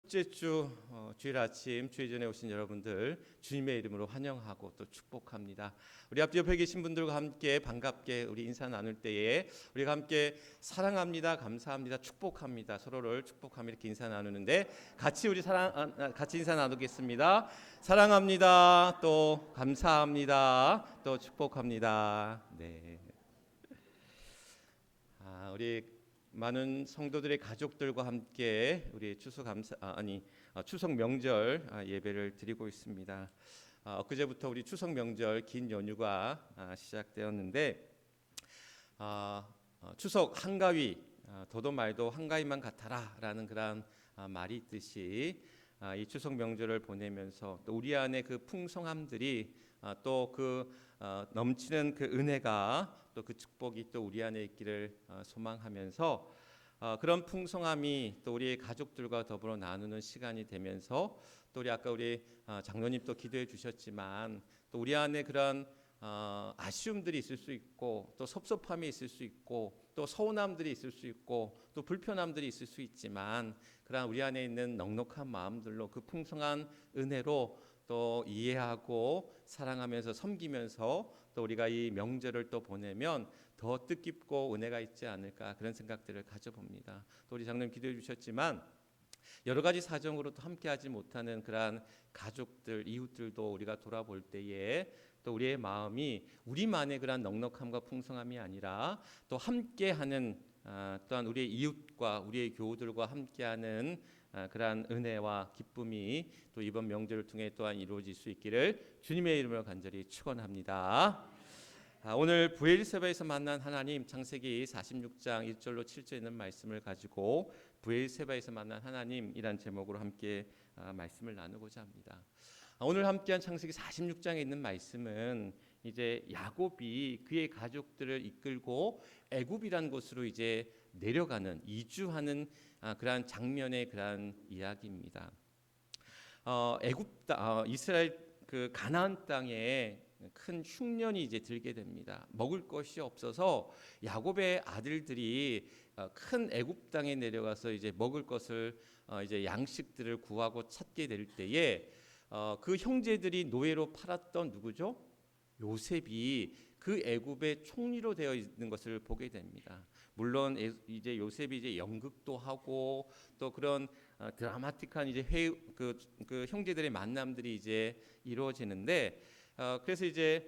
첫째 주 주일 아침 주일 전에 오신 여러분들 주님의 이름으로 환영하고 또 축복합니다. 우리 앞 옆에 계신 분들과 함께 반갑게 우리 인사 나눌 때에 우리가 함께 사랑합니다, 감사합니다, 축복합니다, 서로를 축복하며 이렇게 인사 나누는데 같이 같이 인사 나누겠습니다. 사랑합니다, 또 감사합니다, 또 축복합니다. 네. 우리 많은 성도들의 가족들과 함께 우리 추석 명절 예배를 드리고 있습니다. 엊그제부터 우리 추석 명절 긴 연휴가 시작되었는데 추석 한가위 더도 말도 한가위만 같아라라는 그런 말이 있듯이 이 추석 명절을 보내면서 또 우리 안에 그 풍성함들이 또 그 넘치는 그 은혜가 또 그 축복이 또 우리 안에 있기를 소망하면서 그런 풍성함이 또 우리 가족들과 더불어 나누는 시간이 되면서 또 우리 장로님 또 기도해 주셨지만 또 우리 안에 그런 아쉬움들이 있을 수 있고 또 섭섭함이 있을 수 있고 또 서운함들이 있을 수 있고 또 불편함들이 있을 수 있지만 그러한 우리 안에 있는 넉넉한 마음들로 그 풍성한 은혜로 또 이해하고 사랑하면서 섬기면서 또 우리가 이 명절을 또 보내면 더 뜻깊고 은혜가 있지 않을까 그런 생각들을 가져봅니다. 또 우리 장로님 기도해 주셨지만 여러 가지 사정으로 또 함께하지 못하는 그러한 가족들, 이웃들도 우리가 돌아볼 때에 또 우리의 마음이 우리만의 그러한 넉넉함과 풍성함이 아니라 또 함께하는 또한 우리의 이웃과 우리의 교우들과 함께하는 그러한 은혜와 기쁨이 또 이번 명절을 통해 또한 이루어질 수 있기를 주님의 이름으로 간절히 축원합니다. 오늘 브엘세바에서 만난 하나님, 창세기 46장 1절로 7절에 있는 말씀을 가지고 브엘세바에서 만난 하나님이란 제목으로 함께 말씀을 나누고자 합니다. 오늘 함께한 창세기 46장에 있는 말씀은 이제 야곱이 그의 가족들을 이끌고 애굽이란 곳으로 이제 내려가는 이주하는 그러한 장면의 그러한 이야기입니다. 이스라엘 그 가나안 땅에 큰 흉년이 이제 들게 됩니다. 먹을 것이 없어서 야곱의 아들들이 큰 애굽 땅에 내려가서 이제 먹을 것을 이제 양식들을 구하고 찾게 될 때에 그 형제들이 노예로 팔았던 누구죠? 요셉이 그 애굽의 총리로 되어 있는 것을 보게 됩니다. 물론 이제 요셉이 이제 연극도 하고 또 그런 드라마틱한 이제 그 형제들의 만남들이 이제 이루어지는데 그래서 이제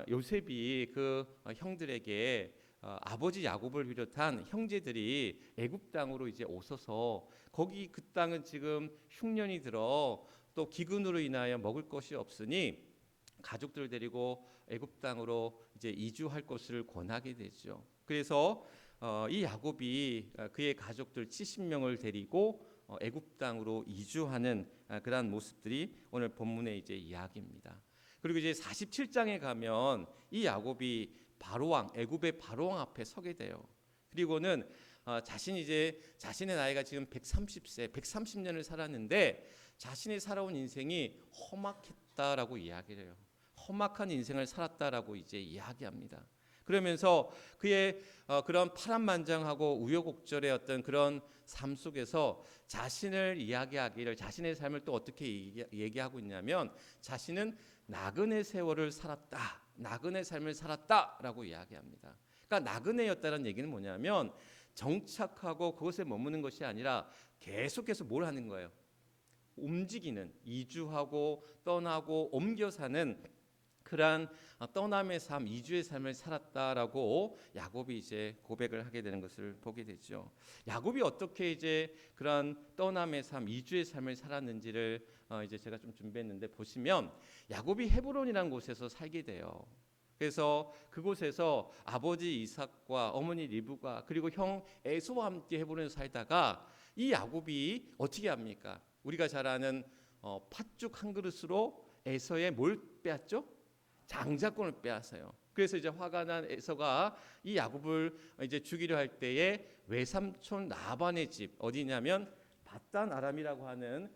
요셉이 그 형들에게 아버지 야곱을 비롯한 형제들이 애굽 땅으로 이제 오셔서 거기 그 땅은 지금 흉년이 들어 또 기근으로 인하여 먹을 것이 없으니 가족들을 데리고 애굽 땅으로 이제 이주할 것을 권하게 되죠. 그래서 이 야곱이 그의 가족들 70명을 데리고 애굽 땅으로 이주하는 그러한 모습들이 오늘 본문의 이제 이야기입니다. 그리고 이제 47장에 가면 이 야곱이 애굽의 바로왕 앞에 서게 돼요. 그리고는 자신의 나이가 지금 130세, 130년을 살았는데 자신이 살아온 인생이 험악했다라고 이야기를 해요. 험악한 인생을 살았다라고 이제 이야기합니다. 그러면서 그의 그런 파란만장하고 우여곡절의 어떤 그런 삶 속에서 자신을 이야기하기를 자신의 삶을 또 어떻게 얘기하고 있냐면 자신은 나그네 세월을 살았다. 나그네 삶을 살았다라고 이야기합니다. 그러니까 나그네였다는 얘기는 뭐냐면 정착하고 그것에 머무는 것이 아니라 계속해서 뭘 하는 거예요? 움직이는, 이주하고 떠나고 옮겨 사는 그러한 떠남의 삶, 이주의 삶을 살았다라고 야곱이 이제 고백을 하게 되는 것을 보게 되죠. 야곱이 어떻게 이제 그러한 떠남의 삶, 이주의 삶을 살았는지를 이제 제가 좀 준비했는데 보시면 야곱이 헤브론이라는 곳에서 살게 돼요. 그래서 그곳에서 아버지 이삭과 어머니 리브가 그리고 형 에서와 함께 헤브론에서 살다가 이 야곱이 어떻게 합니까? 우리가 잘 아는 팥죽 한 그릇으로 에서의 뭘 빼앗죠? 장자권을 빼앗아요. 그래서 이제 화가 난 에서가 이 야곱을 이제 죽이려 할 때에 외삼촌 라반의 집 어디냐면 밧단 아람이라고 하는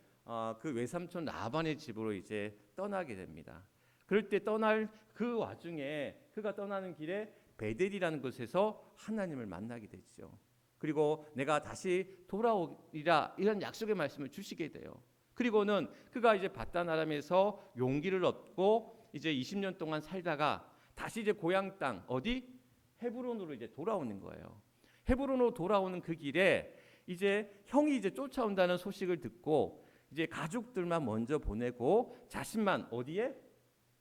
그 외삼촌 라반의 집으로 이제 떠나게 됩니다. 그럴 때 떠날 그 와중에 그가 떠나는 길에 베델이라는 곳에서 하나님을 만나게 되죠. 그리고 내가 다시 돌아오리라 이런 약속의 말씀을 주시게 돼요. 그리고는 그가 이제 바단 아람에서 용기를 얻고 이제 20년 동안 살다가 다시 이제 고향 땅 어디 헤브론으로 이제 돌아오는 거예요. 헤브론으로 돌아오는 그 길에 이제 형이 이제 쫓아온다는 소식을 듣고 이제 가족들만 먼저 보내고 자신만 어디에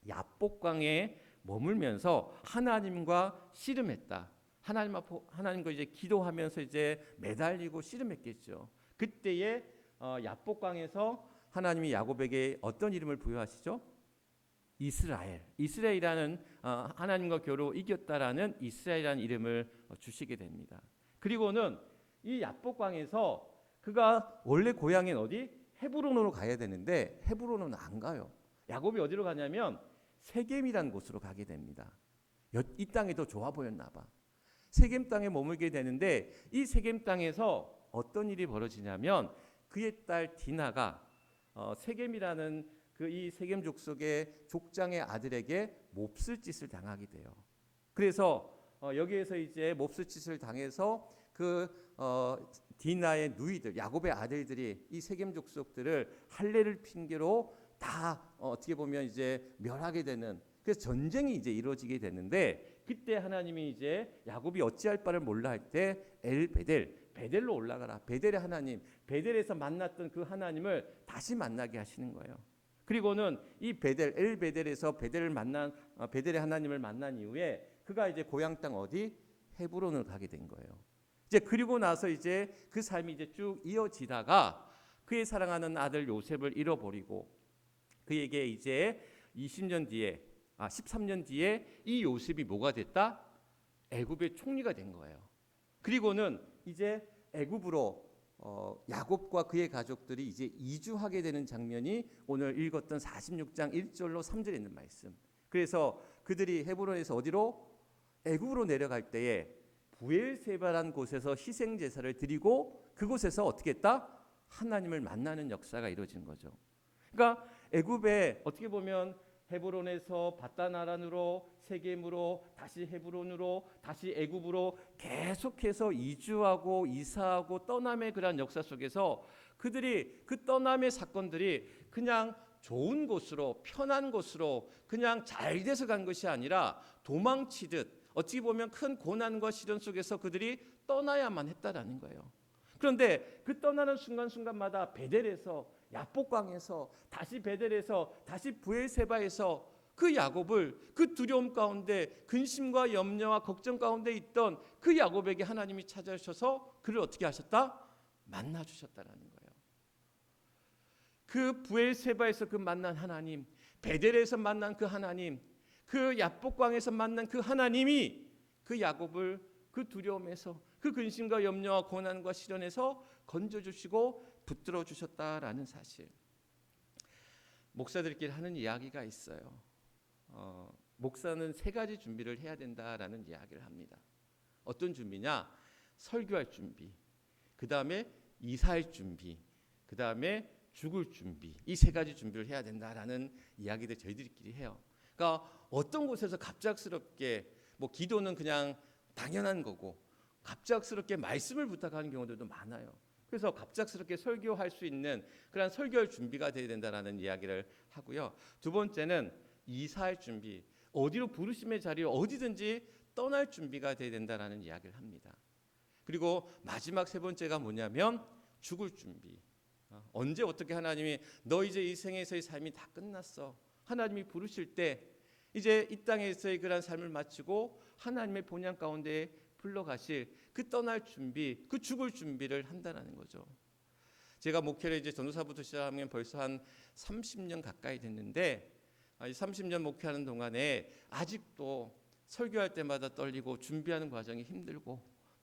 야복강에 머물면서 하나님과 씨름했다. 하나님과 이제 기도하면서 이제 매달리고 씨름했겠죠. 그때에 야복강에서 하나님이 야곱에게 어떤 이름을 부여하시죠? 이스라엘이라는 하나님과 겨루 이겼다라는 이스라엘이라는 이름을 주시게 됩니다. 그리고는 이 야복강에서 그가 원래 고향인 어디? 헤브론으로 가야 되는데 헤브론은 안 가요. 야곱이 어디로 가냐면 세겜이라는 곳으로 가게 됩니다. 이 땅이 더 좋아 보였나 봐. 세겜 땅에 머물게 되는데 이 세겜 땅에서 어떤 일이 벌어지냐면 그의 딸 디나가 세겜이라는 그 이 세겜 족속의 족장의 아들에게 몹쓸 짓을 당하게 돼요. 그래서 여기에서 이제 몹쓸 짓을 당해서 디나의 누이들, 야곱의 아들들이 이 세겜 족속들을 할례를 핑계로 다 어떻게 보면 이제 멸하게 되는, 그래서 전쟁이 이제 이루어지게 되는데 그때 하나님이 이제 야곱이 어찌할 바를 몰라 할 때 베델로 올라가라. 베델의 하나님, 베델에서 만났던 그 하나님을 다시 만나게 하시는 거예요. 그리고는 이 베델에서 베델의 하나님을 만난 이후에 그가 이제 고향 땅 어디 헤브론을 가게 된 거예요. 이제 그리고 나서 이제 그 삶이 이제 쭉 이어지다가 그의 사랑하는 아들 요셉을 잃어버리고 그에게 이제 13년 뒤에 이 요셉이 뭐가 됐다? 애굽의 총리가 된 거예요. 그리고는 이제 애굽으로 야곱과 그의 가족들이 이제 이주하게 되는 장면이 오늘 읽었던 46장 1절로 3절에 있는 말씀. 그래서 그들이 헤브론에서 어디로? 애굽으로 내려갈 때에 부엘세바란 곳에서 희생 제사를 드리고 그곳에서 어떻게 했다? 하나님을 만나는 역사가 이루어진 거죠. 그러니까 애굽에 어떻게 보면 헤브론에서 바단 아란으로 세겜으로 다시 헤브론으로 다시 애굽으로 계속해서 이주하고 이사하고 떠남의 그런 역사 속에서 그들이 그 떠남의 사건들이 그냥 좋은 곳으로 편한 곳으로 그냥 잘 돼서 간 것이 아니라 도망치듯 어찌 보면 큰 고난과 시련 속에서 그들이 떠나야만 했다라는 거예요. 그런데 그 떠나는 순간순간마다 베델에서 야복강에서 다시 베델에서 다시 부엘세바에서 그 야곱을 그 두려움 가운데 근심과 염려와 걱정 가운데 있던 그 야곱에게 하나님이 찾아오셔서 그를 어떻게 하셨다? 만나 주셨다라는 거예요. 그 부엘세바에서 그 만난 하나님, 베델에서 만난 그 하나님, 그 야복강에서 만난 그 하나님이 그 야곱을 그 두려움에서 그 근심과 염려와 고난과 시련에서 건져주시고 붙들어 주셨다라는 사실. 목사들끼리 하는 이야기가 있어요. 목사는 3가지 준비를 해야 된다라는 이야기를 합니다. 어떤 준비냐? 설교할 준비, 그 다음에 이사할 준비, 그 다음에 죽을 준비. 이 3가지 준비를 해야 된다라는 이야기들 저희들끼리 해요. 그러니까 어떤 곳에서 갑작스럽게 기도는 그냥 당연한 거고 갑작스럽게 말씀을 부탁하는 경우들도 많아요. 그래서 갑작스럽게 설교할 수 있는 그런 설교할 준비가 되어야 된다라는 이야기를 하고요. 2번째는 이사할 준비, 어디로 부르심의 자리로 어디든지 떠날 준비가 되어야 된다라는 이야기를 합니다. 그리고 마지막 3번째가 뭐냐면 죽을 준비. 언제 어떻게 하나님이 너 이제 이 생에서의 삶이 다 끝났어, 하나님이 부르실 때 이제 이 땅에서의 그런 삶을 마치고 하나님의 본향 가운데 불러가실 그 떠날 준비, 그 죽을 준비를 한다는 거죠. 제가 목회를 이제 전도사부터 시작하면 벌써 한 30년 가까이 됐는데 30년 목회하는 동안에 아직도 설교할 때마다 떨리고 준비하는 과정이 힘들고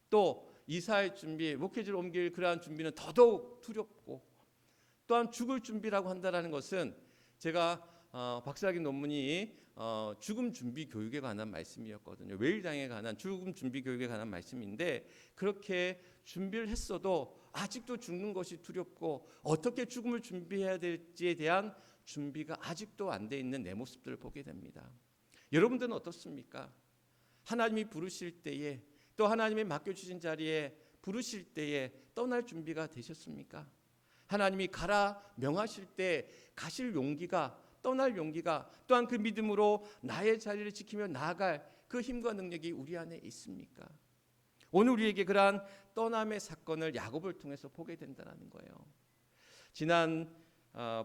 또 이사할 준비, 목회지를 옮길 그러한 준비는 더더욱 두렵고 또한 죽을 준비라고 한다는 것은 제가 박사학위 논문이 죽음 준비 교육에 관한 말씀이었거든요. 웨일당에 관한 죽음 준비 교육에 관한 말씀인데 그렇게 준비를 했어도 아직도 죽는 것이 두렵고 어떻게 죽음을 준비해야 될지에 대한 준비가 아직도 안 돼 있는 내 모습들을 보게 됩니다. 여러분들은 어떻습니까? 하나님이 부르실 때에 또 하나님이 맡겨주신 자리에 부르실 때에 떠날 준비가 되셨습니까? 하나님이 가라 명하실 때 가실 용기가, 떠날 용기가, 또한 그 믿음으로 나의 자리를 지키며 나아갈 그 힘과 능력이 우리 안에 있습니까? 오늘 우리에게 그러한 떠남의 사건을 야곱을 통해서 보게 된다는 거예요. 지난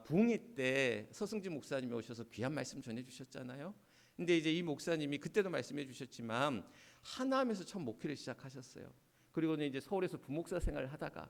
부흥회 때 서승진 목사님이 오셔서 귀한 말씀 전해주셨잖아요. 근데 이제 이 목사님이 그때도 말씀해 주셨지만 하남에서 처음 목회를 시작하셨어요. 그리고는 이제 서울에서 부목사 생활을 하다가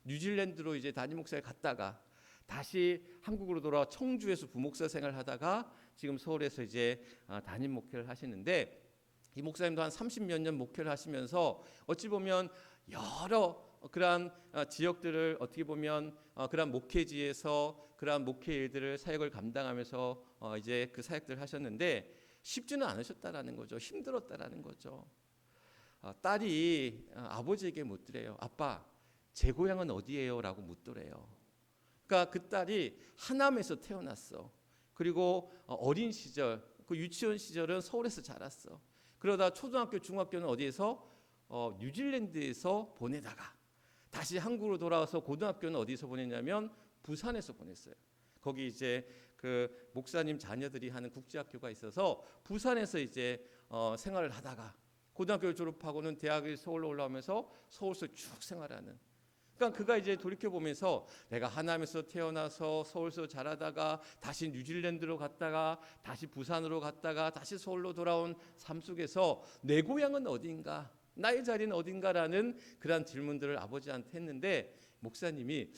뉴질랜드로 이제 담임 목사를 갔다가 다시 한국으로 돌아와 청주에서 부목사 생활을 하다가 지금 서울에서 이제 담임 목회를 하시는데, 이 목사님도 한 30몇 년 목회를 하시면서 어찌 보면 여러 그러한 지역들을 어떻게 보면 그러한 목회지에서 그러한 목회 일들을 사역을 감당하면서 이제 그 사역들을 하셨는데 쉽지는 않으셨다라는 거죠. 힘들었다라는 거죠. 딸이 아버지에게 묻더래요. 아빠, 제 고향은 어디예요? 라고 묻더래요. 그러니까 그 딸이 하남에서 태어났어. 그리고 어린 시절, 그 유치원 시절은 서울에서 자랐어. 그러다 초등학교, 중학교는 어디에서? 뉴질랜드에서 보내다가 다시 한국으로 돌아와서 고등학교는 어디서 보냈냐면 부산에서 보냈어요. 거기 이제 그 목사님 자녀들이 하는 국제학교가 있어서 부산에서 이제 생활을 하다가 고등학교를 졸업하고는 대학을 서울로 올라오면서 서울에서 쭉 생활하는. 그러니까 그가 이제 돌이켜 보면서 내가 하남에서 태어나서 서울에서 자라다가 다시 뉴질랜드로 갔다가 다시 부산으로 갔다가 다시 서울로 돌아온 삶 속에서 내 고향은 어딘가, 나의 자리는 어딘가라는 그런 질문들을 아버지한테 했는데 목사님이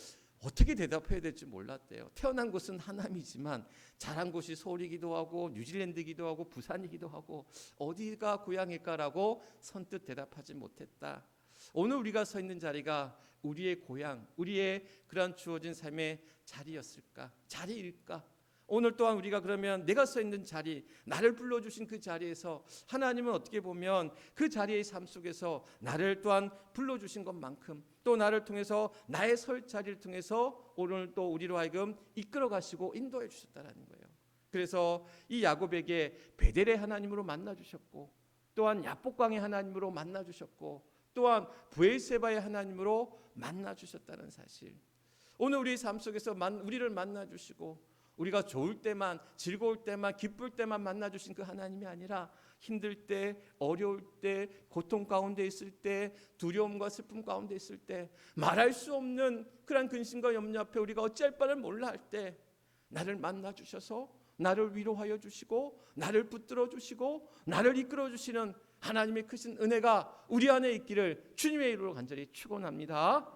어떻게 대답해야 될지 몰랐대요. 태어난 곳은 하남이지만 자란 곳이 서울이기도 하고 뉴질랜드이기도 하고 부산이기도 하고 어디가 고향일까라고 선뜻 대답하지 못했다. 오늘 우리가 서 있는 자리가 우리의 고향, 우리의 그런 주어진 삶의 자리였을까? 자리일까? 오늘 또한 우리가 그러면 내가 서 있는 자리, 나를 불러주신 그 자리에서 하나님은 어떻게 보면 그 자리의 삶 속에서 나를 또한 불러주신 것만큼 또 나를 통해서 나의 설 자리를 통해서 오늘 또 우리로 하여금 이끌어 가시고 인도해 주셨다는 거예요. 그래서 이 야곱에게 베델의 하나님으로 만나 주셨고 또한 야복강의 하나님으로 만나 주셨고 또한 브엘세바의 하나님으로 만나 주셨다는 사실. 오늘 우리 삶 속에서 우리를 만나 주시고 우리가 좋을 때만, 즐거울 때만, 기쁠 때만 만나 주신 그 하나님이 아니라 힘들 때, 어려울 때, 고통 가운데 있을 때, 두려움과 슬픔 가운데 있을 때, 말할 수 없는 그런 근심과 염려 앞에 우리가 어찌할 바를 몰라 할 때 나를 만나 주셔서 나를 위로하여 주시고 나를 붙들어 주시고 나를 이끌어 주시는 하나님의 크신 은혜가 우리 안에 있기를 주님의 이름으로 간절히 축원합니다.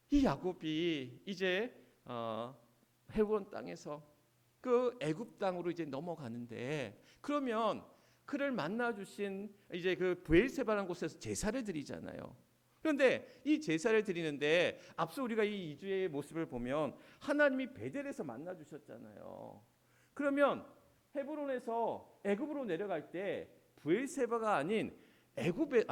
이 야곱이 이제 헤브론 땅에서 그 애굽 땅으로 이제 넘어가는데, 그러면 그를 만나 주신 이제 그 브엘세바라는 곳에서 제사를 드리잖아요. 그런데 이 제사를 드리는데 앞서 우리가 이 이주의 모습을 보면 하나님이 베델에서 만나 주셨잖아요. 그러면 헤브론에서 애굽으로 내려갈 때 브엘세바가 아닌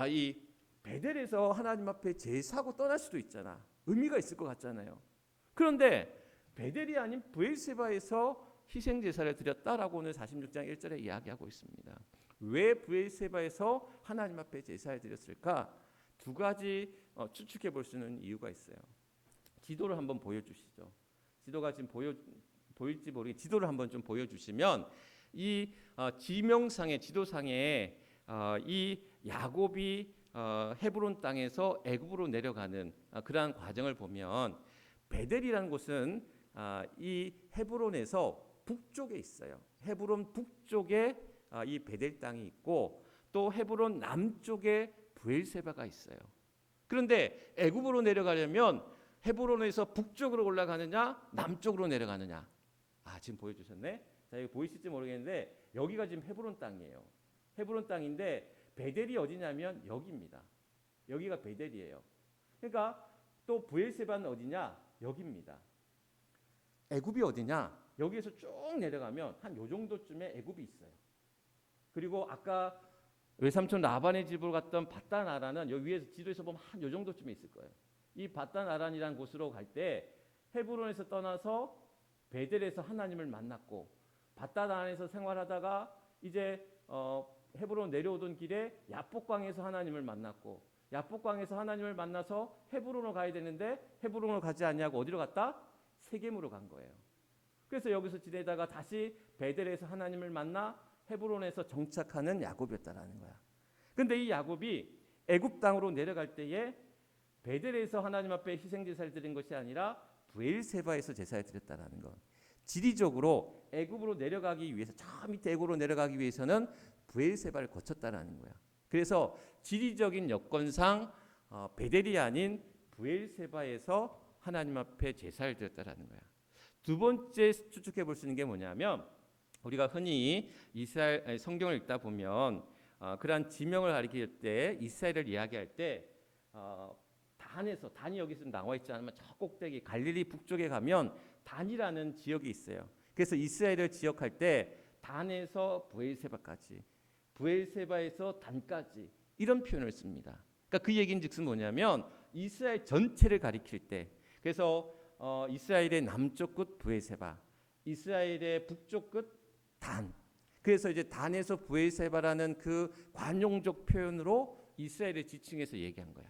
이 베델에서 하나님 앞에 제사하고 떠날 수도 있잖아. 의미가 있을 것 같잖아요. 그런데 베델이 아닌 브엘세바에서 희생 제사를 드렸다라고 오늘 46장 1절에 이야기하고 있습니다. 왜 브엘세바에서 하나님 앞에 제사를 드렸을까? 두 가지 추측해 볼 수 있는 이유가 있어요. 지도를 한번 보여주시죠. 지도가 지금 보일지 모르겠는데 지도를 한번 좀 보여주시면 이 지명상의 지도상에 이 야곱이 헤브론 땅에서 애굽으로 내려가는 그러한 과정을 보면 베델이라는 곳은 이 헤브론에서 북쪽에 있어요. 헤브론 북쪽에 이 베델 땅이 있고 또 헤브론 남쪽에 브엘세바가 있어요. 그런데 애굽으로 내려가려면 헤브론에서 북쪽으로 올라가느냐 남쪽으로 내려가느냐. 지금 보여주셨네. 자, 여기 보이실지 모르겠는데 여기가 지금 헤브론 땅이에요. 헤브론 땅인데 베델이 어디냐면 여기입니다. 여기가 베델이에요. 그러니까 또 브엘세바는 어디냐? 여기입니다. 애굽이 어디냐? 여기에서 쭉 내려가면 한 요 정도쯤에 애굽이 있어요. 그리고 아까 외삼촌 라반의 집으로 갔던 바단 아란은 여기 위에서 지도에서 보면 한 요 정도쯤에 있을 거예요. 이 바단 아란이라는 곳으로 갈 때 헤브론에서 떠나서 베델에서 하나님을 만났고 바단 아란에서 생활하다가 이제 헤브론 내려오던 길에 야복강에서 하나님을 만났고 야복강에서 하나님을 만나서 헤브론으로 가야 되는데 헤브론으로 가지 않냐고 어디로 갔다? 세겜으로 간 거예요. 그래서 여기서 지내다가 다시 베델에서 하나님을 만나 헤브론에서 정착하는 야곱이었다라는 거야. 근데 이 야곱이 애굽 땅으로 내려갈 때에 베델에서 하나님 앞에 희생 제사를 드린 것이 아니라 브엘세바에서 제사를 드렸다라는 것. 지리적으로 애굽으로 내려가기 위해서 저 밑에 애굽으로 내려가기 위해서는 브엘세바를 거쳤다라는 거야. 그래서 지리적인 여건상 베델이 아닌 브엘세바에서 하나님 앞에 제사를 드렸다라는 거야. 두 번째 추측해 볼 수 있는 게 뭐냐면 우리가 흔히 이스라엘 성경을 읽다 보면 그러한 지명을 가리킬 때 이스라엘을 이야기할 때 단에서 단이 여기 지금 나와 있지 않으면 저 꼭대기 갈릴리 북쪽에 가면 단이라는 지역이 있어요. 그래서 이스라엘을 지역할 때 단에서 브엘세바까지 브엘세바에서 단까지 이런 표현을 씁니다. 그러니까 그 얘기인즉슨 뭐냐면 이스라엘 전체를 가리킬 때 그래서 이스라엘의 남쪽 끝 브엘세바, 이스라엘의 북쪽 끝 단. 그래서 이제 단에서 브엘세바라는 그 관용적 표현으로 이스라엘을 지칭해서 얘기한 거야.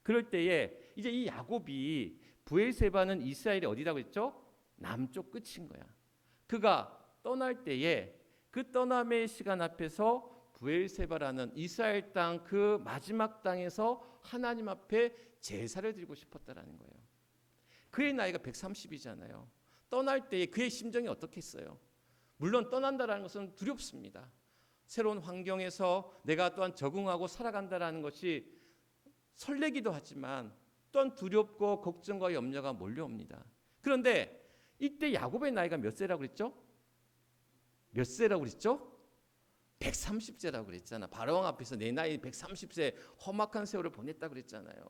그럴 때에 이제 이 야곱이 브엘세바는 이스라엘이 어디라고 했죠? 남쪽 끝인 거야. 그가 떠날 때에 그 떠남의 시간 앞에서 브엘세바라는 이스라엘 땅 그 마지막 땅에서 하나님 앞에 제사를 드리고 싶었다라는 거예요. 그의 나이가 130이잖아요. 떠날 때에 그의 심정이 어떻겠어요? 물론 떠난다라는 것은 두렵습니다. 새로운 환경에서 내가 또한 적응하고 살아간다라는 것이 설레기도 하지만 또한 두렵고 걱정과 염려가 몰려옵니다. 그런데 이때 야곱의 나이가 몇 세라고 그랬죠? 몇 세라고 그랬죠? 130세라고 그랬잖아. 바로왕 앞에서 내 나이 130세 험악한 세월을 보냈다고 그랬잖아요.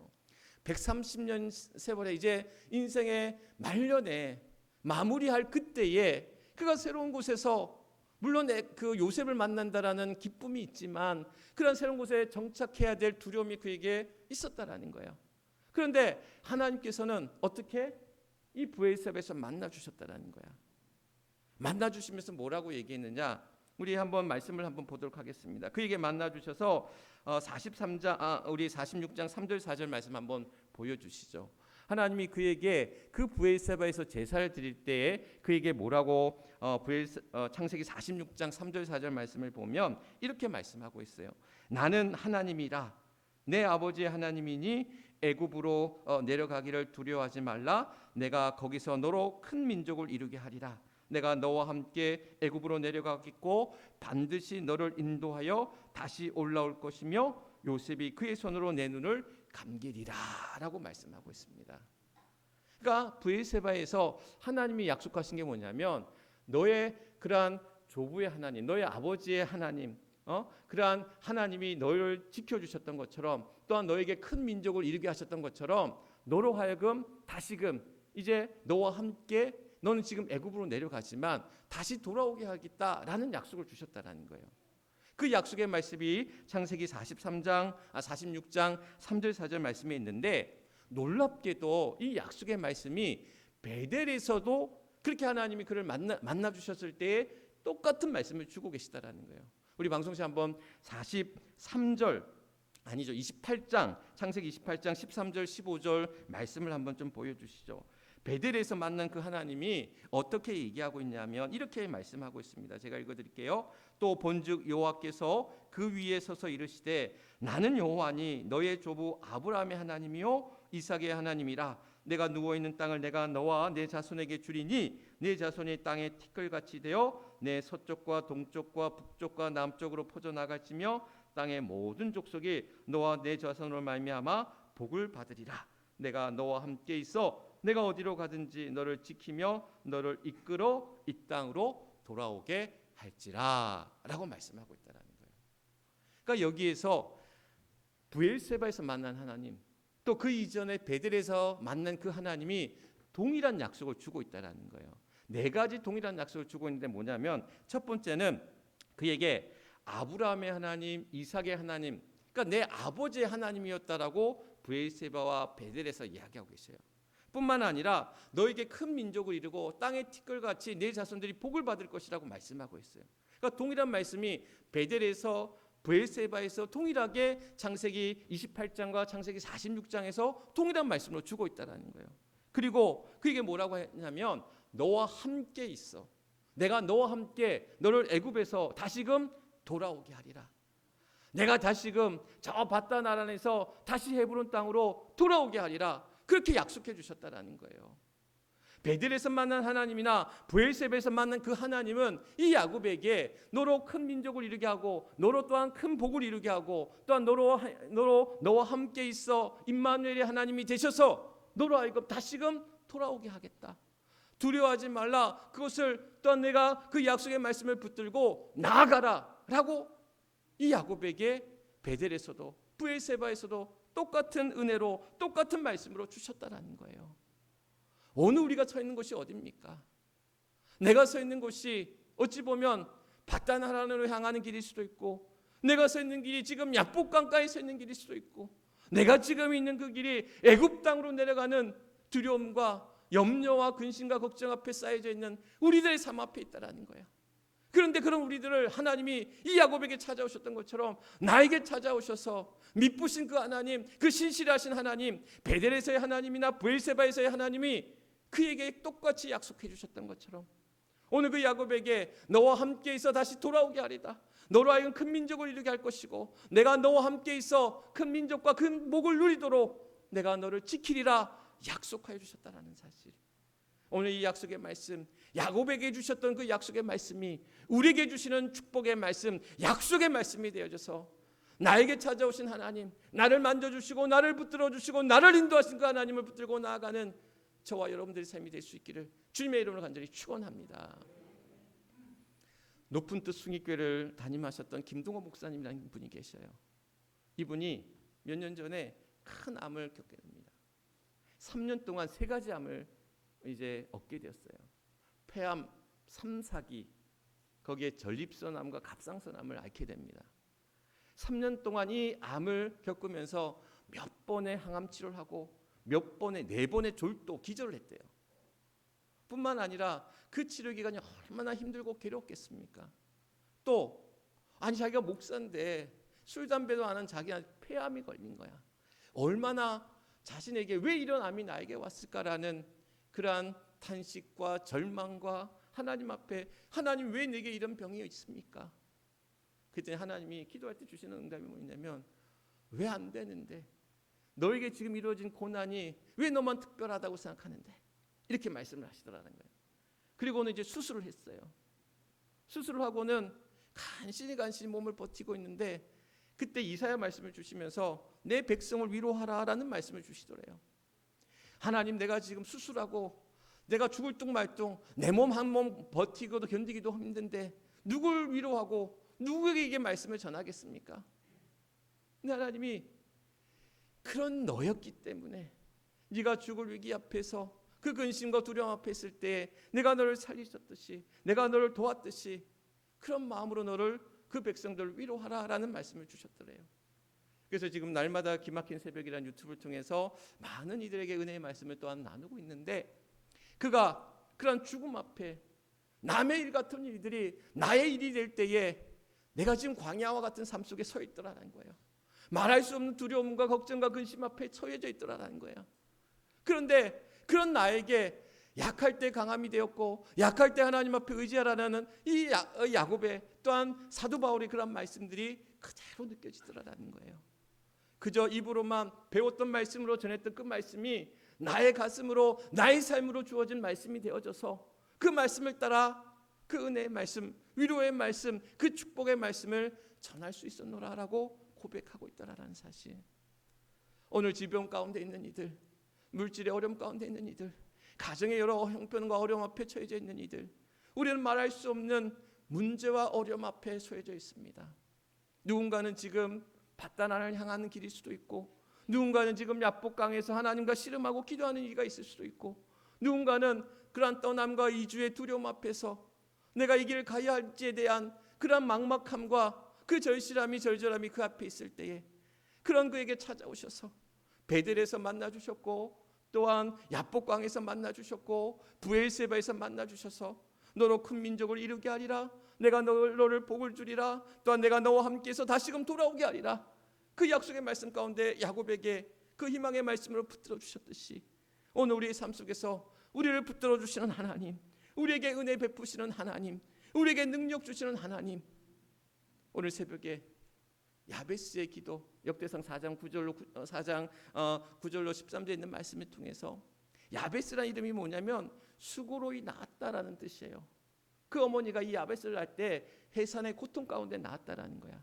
130년 세월에 이제 인생의 말년에 마무리할 그때에 그가 새로운 곳에서 물론 그 요셉을 만난다라는 기쁨이 있지만 그런 새로운 곳에 정착해야 될 두려움이 그에게 있었다라는 거예요. 그런데 하나님께서는 어떻게 이 브엘세바에서 만나 주셨다라는 거야. 만나 주시면서 뭐라고 얘기했느냐? 우리 한번 말씀을 한번 보도록 하겠습니다. 그에게 만나 주셔서 43장 우리 46장 3절 4절 말씀 한번 보여 주시죠. 하나님이 그에게 그 브엘세바에서 제사를 드릴 때에 그에게 뭐라고 창세기 46장 3절 4절 말씀을 보면 이렇게 말씀하고 있어요. 나는 하나님이라 내 아버지의 하나님이니 애굽으로 내려가기를 두려워하지 말라. 내가 거기서 너로 큰 민족을 이루게 하리라. 내가 너와 함께 애굽으로 내려가겠고 반드시 너를 인도하여 다시 올라올 것이며 요셉이 그의 손으로 내 눈을 감기리라 라고 말씀하고 있습니다. 그러니까 브엘세바에서 하나님이 약속하신 게 뭐냐면 너의 그러한 조부의 하나님, 너의 아버지의 하나님, 그러한 하나님이 너를 지켜주셨던 것처럼 또한 너에게 큰 민족을 이루게 하셨던 것처럼 너로 하여금 다시금 이제 너와 함께 너는 지금 애굽으로 내려가지만 다시 돌아오게 하겠다라는 약속을 주셨다라는 거예요. 그 약속의 말씀이 창세기 46장 3절 4절 말씀에 있는데 놀랍게도 이 약속의 말씀이 베델에서도 그렇게 하나님이 그를 만나 주셨을 때에 똑같은 말씀을 주고 계시다라는 거예요. 우리 방송시 한번 28장 창세기 28장 13절 15절 말씀을 한번 좀 보여주시죠. 베델에서 만난 그 하나님이 어떻게 얘기하고 있냐면 이렇게 말씀하고 있습니다. 제가 읽어드릴게요. 또 본즉 여호와께서 그 위에 서서 이르시되 나는 여호와니 너의 조부 아브라함의 하나님이요 이삭의 하나님이라. 내가 누워있는 땅을 내가 너와 내 자손에게 주리니 내 자손이 땅에 티끌같이 되어 내 서쪽과 동쪽과 북쪽과 남쪽으로 퍼져나갈지며 땅의 모든 족속이 너와 내 자손으로 말미암아 복을 받으리라. 내가 너와 함께 있어 내가 어디로 가든지 너를 지키며 너를 이끌어 이 땅으로 돌아오게 할지라 라고 말씀하고 있다는 거예요. 그러니까 여기에서 브엘세바에서 만난 하나님 또 그 이전에 베델에서 만난 그 하나님이 동일한 약속을 주고 있다는 거예요. 네 가지 동일한 약속을 주고 있는데 뭐냐면 첫 번째는 그에게 아브라함의 하나님, 이삭의 하나님, 그러니까 내 아버지의 하나님이었다라고 브엘세바와 베델에서 이야기하고 있어요. 뿐만 아니라 너에게 큰 민족을 이루고 땅의 티끌같이 내 자손들이 복을 받을 것이라고 말씀하고 있어요. 그러니까 동일한 말씀이 베델에서 브엘세바에서 동일하게 창세기 28장과 창세기 46장에서 동일한 말씀으로 주고 있다는 거예요. 그리고 그게 뭐라고 했냐면 너와 함께 있어. 내가 너와 함께 너를 애굽에서 다시금 돌아오게 하리라. 내가 다시금 저 바다 나란에서 다시 헤브론 땅으로 돌아오게 하리라. 그렇게 약속해 주셨다는 거예요. 베들에서 만난 하나님이나 브엘세바에서 만난 그 하나님은 이 야곱에게 너로 큰 민족을 이루게 하고 너로 또한 큰 복을 이루게 하고 또한 너로 너와 함께 있어 임마누엘의 하나님이 되셔서 너로 하여금 다시금 돌아오게 하겠다. 두려워하지 말라. 그것을 또한 내가 그 약속의 말씀을 붙들고 나아가라 라고 이 야곱에게 베델에서도 브엘세바에서도 똑같은 은혜로 똑같은 말씀으로 주셨다라는 거예요. 오늘 우리가 서 있는 곳이 어디입니까? 내가 서 있는 곳이 어찌 보면 바단 하란으로 향하는 길일 수도 있고, 내가 서 있는 길이 지금 약복강가에 서 있는 길일 수도 있고, 내가 지금 있는 그 길이 애굽 땅으로 내려가는 두려움과 염려와 근심과 걱정 앞에 쌓여져 있는 우리들의 삶 앞에 있다라는 거예요. 그런데 그런 우리들을 하나님이 이 야곱에게 찾아오셨던 것처럼 나에게 찾아오셔서 미쁘신 그 하나님, 그 신실하신 하나님, 베델에서의 하나님이나 브엘세바에서의 하나님이 그에게 똑같이 약속해 주셨던 것처럼 오늘 그 야곱에게 너와 함께 있어 다시 돌아오게 하리다. 너로 하여금 큰 민족을 이루게 할 것이고 내가 너와 함께 있어 큰 민족과 큰 복을 누리도록 내가 너를 지키리라 약속하여 주셨다라는 사실. 오늘 이 약속의 말씀, 야곱에게 주셨던 그 약속의 말씀이 우리에게 주시는 축복의 말씀, 약속의 말씀이 되어져서 나에게 찾아오신 하나님, 나를 만져주시고 나를 붙들어 주시고 나를 인도하신 그 하나님을 붙들고 나아가는 저와 여러분들의 삶이 될 수 있기를 주님의 이름으로 간절히 축원합니다. 높은 뜻 숭익교회를 담임하셨던 김동호 목사님이라는 분이 계셔요. 이분이 몇 년 전에 큰 암을 겪게 됩니다. 3년 동안 3가지 암을 이제 얻게 되었어요. 폐암, 삼사기, 거기에 전립선암과 갑상선암을 앓게 됩니다. 3년 동안 이 암을 겪으면서 몇 번의 항암 치료를 하고 몇 번의 4번의 졸도 기절을 했대요. 뿐만 아니라 그 치료 기간이 얼마나 힘들고 괴롭겠습니까? 또 아니 자기가 목사인데 술 담배도 안 하는 자기한테 폐암이 걸린 거야. 얼마나 자신에게 왜 이런 암이 나에게 왔을까라는 그러한 탄식과 절망과 하나님 앞에 하나님 왜 내게 이런 병이 있습니까? 그때 하나님이 기도할 때 주시는 응답이 뭐냐면 왜 안 되는데 너에게 지금 이루어진 고난이 왜 너만 특별하다고 생각하는데 이렇게 말씀을 하시더라는 거예요. 그리고는 이제 수술을 했어요. 수술을 하고는 간신히 몸을 버티고 있는데 그때 이사야 말씀을 주시면서 내 백성을 위로하라라는 말씀을 주시더래요. 하나님 내가 지금 수술하고 내가 죽을 뚱말뚱 내 몸 한 몸 버티고도 견디기도 힘든데 누굴 위로하고 누구에게 이게 말씀을 전하겠습니까? 근데 하나님이 그런 너였기 때문에 네가 죽을 위기 앞에서 그 근심과 두려움 앞에 있을 때 내가 너를 살리셨듯이 내가 너를 도왔듯이 그런 마음으로 너를 그 백성들을 위로하라라는 말씀을 주셨더래요. 그래서 지금 날마다 기막힌 새벽이라는 유튜브를 통해서 많은 이들에게 은혜의 말씀을 또한 나누고 있는데 그가 그런 죽음 앞에 남의 일 같은 일들이 나의 일이 될 때에 내가 지금 광야와 같은 삶 속에 서 있더라는 거예요. 말할 수 없는 두려움과 걱정과 근심 앞에 처해져 있더라는 거예요. 그런데 그런 나에게 약할 때 강함이 되었고 약할 때 하나님 앞에 의지하라는 이 야곱의 또한 사도 바울의 그런 말씀들이 그대로 느껴지더라는 거예요. 그저 입으로만 배웠던 말씀으로 전했던 그 말씀이 나의 가슴으로 나의 삶으로 주어진 말씀이 되어져서 그 말씀을 따라 그 은혜의 말씀, 위로의 말씀, 그 축복의 말씀을 전할 수 있었노라라고 고백하고 있다라는 사실. 오늘 질병 가운데 있는 이들, 물질의 어려움 가운데 있는 이들, 가정의 여러 형편과 어려움 앞에 처해져 있는 이들, 우리는 말할 수 없는 문제와 어려움 앞에 처해져 있습니다. 누군가는 지금 바다나를 향하는 길일 수도 있고, 누군가는 지금 야복강에서 하나님과 씨름하고 기도하는 일이 있을 수도 있고, 누군가는 그러한 떠남과 이주의 두려움 앞에서 내가 이 길을 가야 할지에 대한 그러한 막막함과 그 절실함이 절절함이 그 앞에 있을 때에 그런 그에게 찾아오셔서 베델에서 만나주셨고 또한 야복강에서 만나주셨고 브엘세바에서 만나주셔서 너로 큰 민족을 이루게 하리라, 내가 너를 복을 주리라. 또한 내가 너와 함께해서 다시금 돌아오게 하리라. 그 약속의 말씀 가운데 야곱에게 그 희망의 말씀으로 붙들어 주셨듯이 오늘 우리의 삶 속에서 우리를 붙들어 주시는 하나님, 우리에게 은혜 베푸시는 하나님, 우리에게 능력 주시는 하나님, 오늘 새벽에 야베스의 기도, 역대상 4장 9절로 13절에 있는 말씀을 통해서 야베스라는 이름이 뭐냐면 수고로이 낳았다라는 뜻이에요. 그 어머니가 이 야베스를 낳을 때 해산의 고통 가운데 낳았다라는 거야.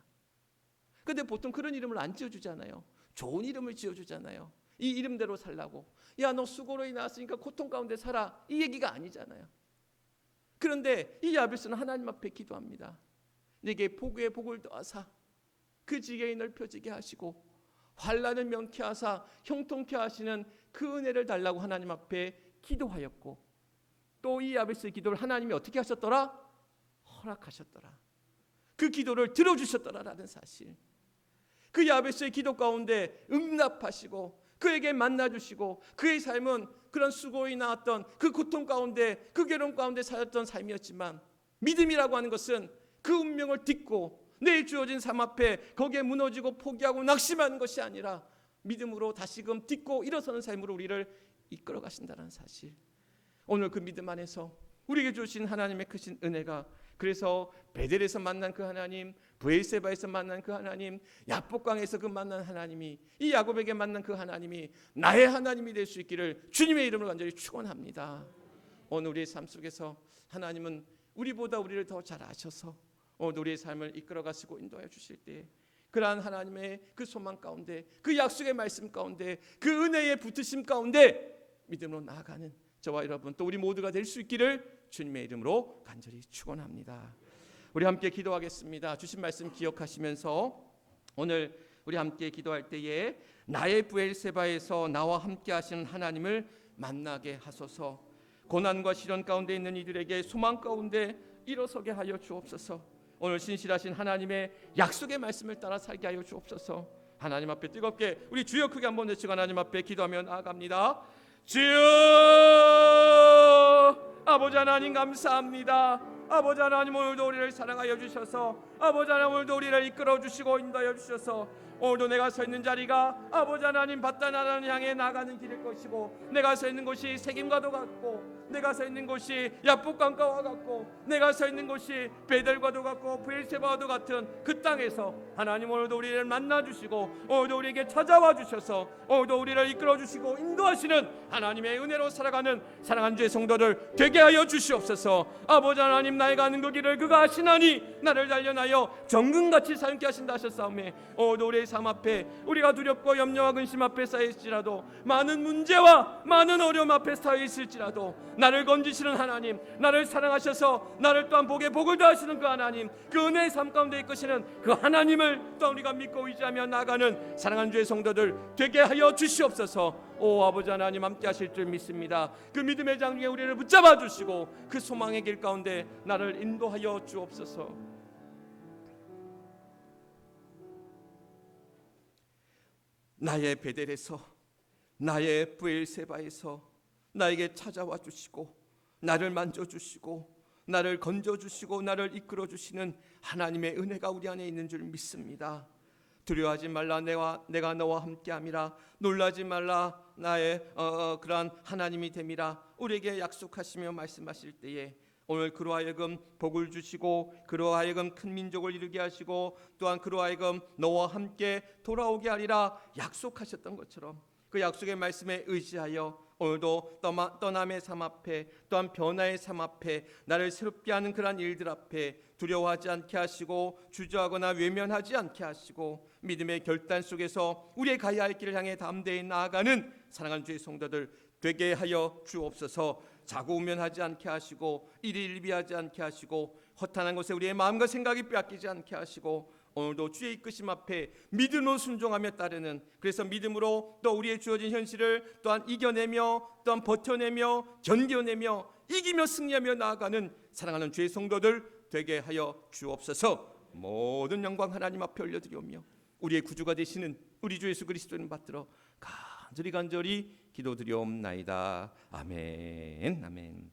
근데 보통 그런 이름을 안 지어주잖아요. 좋은 이름을 지어주잖아요. 이 이름대로 살라고. 야, 너 수고로이 낳았으니까 고통 가운데 살아, 이 얘기가 아니잖아요. 그런데 이 야베스는 하나님 앞에 기도합니다. 내게 복에 복을 더하사 그 지경이 넓혀지게 하시고 환난을 면케하사 형통케 하시는 그 은혜를 달라고 하나님 앞에 기도하였고, 또 이 야베스의 기도를 하나님이 어떻게 하셨더라? 허락하셨더라. 그 기도를 들어주셨더라라는 사실. 그 야베스의 기도 가운데 응답하시고 그에게 만나주시고 그의 삶은 그런 수고이 나왔던 그 고통 가운데, 그 괴로움 가운데 살았던 삶이었지만, 믿음이라고 하는 것은 그 운명을 딛고 내일 주어진 삶 앞에 거기에 무너지고 포기하고 낙심하는 것이 아니라 믿음으로 다시금 딛고 일어서는 삶으로 우리를 이끌어 가신다는 사실. 오늘 그 믿음 안에서 우리에게 주신 하나님의 크신 은혜가, 그래서 베델에서 만난 그 하나님, 브엘세바에서 만난 그 하나님, 야복강에서 그 만난 하나님이, 이 야곱에게 만난 그 하나님이 나의 하나님이 될 수 있기를 주님의 이름으로 간절히 축원합니다. 오늘 우리의 삶 속에서 하나님은 우리보다 우리를 더 잘 아셔서 오늘 우리의 삶을 이끌어 가시고 인도하여 주실 때, 그러한 하나님의 그 소망 가운데, 그 약속의 말씀 가운데, 그 은혜의 붙으심 가운데 믿음으로 나아가는 저와 여러분, 또 우리 모두가 될 수 있기를 주님의 이름으로 간절히 축원합니다. 우리 함께 기도하겠습니다. 주신 말씀 기억하시면서 오늘 우리 함께 기도할 때에 나의 브엘세바에서 나와 함께 하시는 하나님을 만나게 하소서. 고난과 시련 가운데 있는 이들에게 소망 가운데 일어서게 하여 주옵소서. 오늘 신실하신 하나님의 약속의 말씀을 따라 살게 하여 주옵소서. 하나님 앞에 뜨겁게 우리 주여 크게 한번 외치고 하나님 앞에 기도하며 나아갑니다. 주여, 아버지 하나님 감사합니다. 아버지 하나님, 오늘도 우리를 사랑하여 주셔서, 아버지 하나님 오늘도 우리를 이끌어 주시고 인도하여 주셔서, 오늘도 내가 서 있는 자리가 아버지 하나님 받다 나라는 향해 나가는 길일 것이고, 내가 서 있는 곳이 세겜과도 같고, 내가 서 있는 곳이 야복강가와 같고, 내가 서 있는 곳이 베델과도 같고 브엘세바와도 같은 그 땅에서 하나님 오늘도 우리를 만나주시고, 오늘도 우리에게 찾아와 주셔서, 오늘도 우리를 이끌어 주시고 인도하시는 하나님의 은혜로 살아가는 사랑하는 주의 성도들 되게 하여 주시옵소서. 아버지 하나님, 나의 가는 그 길을 그가 아시나니 나를 단련하여 정금같이 사용케 하신다 하셨사오매, 오늘도 우리의 삶 앞에 우리가 두렵고 염려와 근심 앞에 쌓여 있을지라도, 많은 문제와 많은 어려움 앞에 쌓여 있을지라도 나를 건지시는 하나님, 나를 사랑하셔서 나를 또한 복에 복을 더하시는 그 하나님, 그 은혜의 삶 가운데 이끄시는 그 하나님을 또 우리가 믿고 의지하며 나가는 사랑하는 주의 성도들 되게 하여 주시옵소서. 오 아버지 하나님, 함께 하실 줄 믿습니다. 그 믿음의 장중에 우리를 붙잡아 주시고 그 소망의 길 가운데 나를 인도하여 주옵소서. 나의 베델에서, 나의 브엘세바에서 나에게 찾아와 주시고 나를 만져주시고 나를 건져주시고 나를 이끌어주시는 하나님의 은혜가 우리 안에 있는 줄 믿습니다. 두려워하지 말라, 내가 너와 함께함이라. 놀라지 말라, 나의 그러한 하나님이 됨이라. 우리에게 약속하시며 말씀하실 때에 오늘 그로 하여금 복을 주시고 그로 하여금 큰 민족을 이루게 하시고 또한 그로 하여금 너와 함께 돌아오게 하리라 약속하셨던 것처럼 그 약속의 말씀에 의지하여 오늘도 떠남의 삶 앞에, 또한 변화의 삶 앞에, 나를 새롭게 하는 그러한 일들 앞에 두려워하지 않게 하시고 주저하거나 외면하지 않게 하시고 믿음의 결단 속에서 우리의 가야 할 길을 향해 담대히 나아가는 사랑하는 주의 성도들 되게 하여 주옵소서. 자고우면하지 않게 하시고 일희일비하지 않게 하시고 허탄한 것에 우리의 마음과 생각이 빼앗기지 않게 하시고 오늘도 주의 이끄심 앞에 믿음으로 순종하며 따르는, 그래서 믿음으로 또 우리의 주어진 현실을 또한 이겨내며 또한 버텨내며 견뎌내며 이기며 승리하며 나아가는 사랑하는 주의 성도들 되게 하여 주옵소서. 모든 영광 하나님 앞에 올려드리오며 우리의 구주가 되시는 우리 주 예수 그리스도를 받들어 간절히 기도드리옵나이다. 아멘. 아멘.